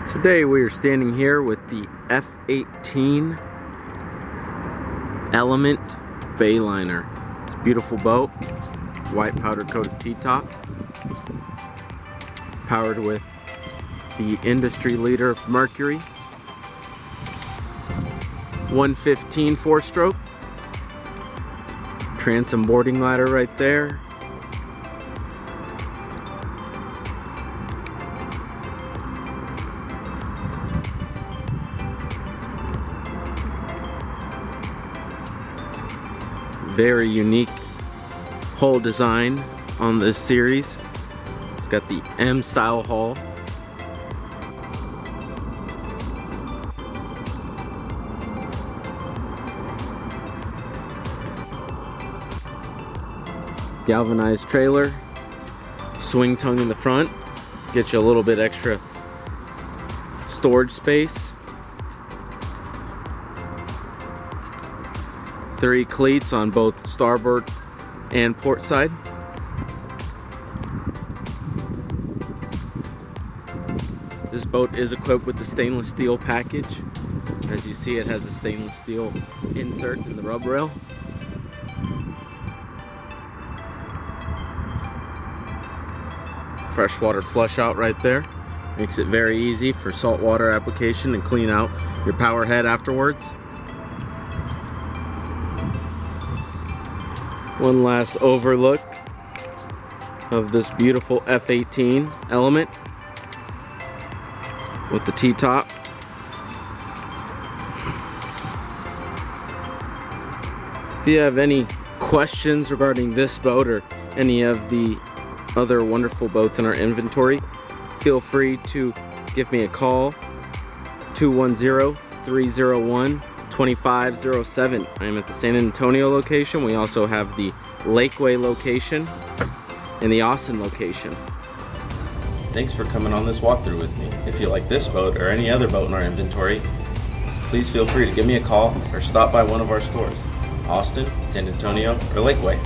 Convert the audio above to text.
Today we are standing here with the F18 Element Bayliner. It's a beautiful boat, white powder coated T-top, powered with the industry leader Mercury, 115 4-stroke, transom boarding ladder right there. Very unique hull design on this series. It's got the M style hull. Galvanized trailer, swing tongue in the front, get you a little bit extra storage space. 3 cleats on both starboard and port side. This boat is equipped with the stainless steel package. As you see, it has a stainless steel insert in the rub rail. Freshwater flush out right there. Makes it very easy for saltwater application and clean out your power head afterwards. One last overlook of this beautiful F18 Element with the T-top. If you have any questions regarding this boat or any of the other wonderful boats in our inventory, feel free to give me a call, 210-301-2507. I am at the San Antonio location. We also have the Lakeway location and the Austin location. Thanks for coming on this walkthrough with me. If you like this boat or any other boat in our inventory, please feel free to give me a call or stop by one of our stores, Austin, San Antonio, or Lakeway.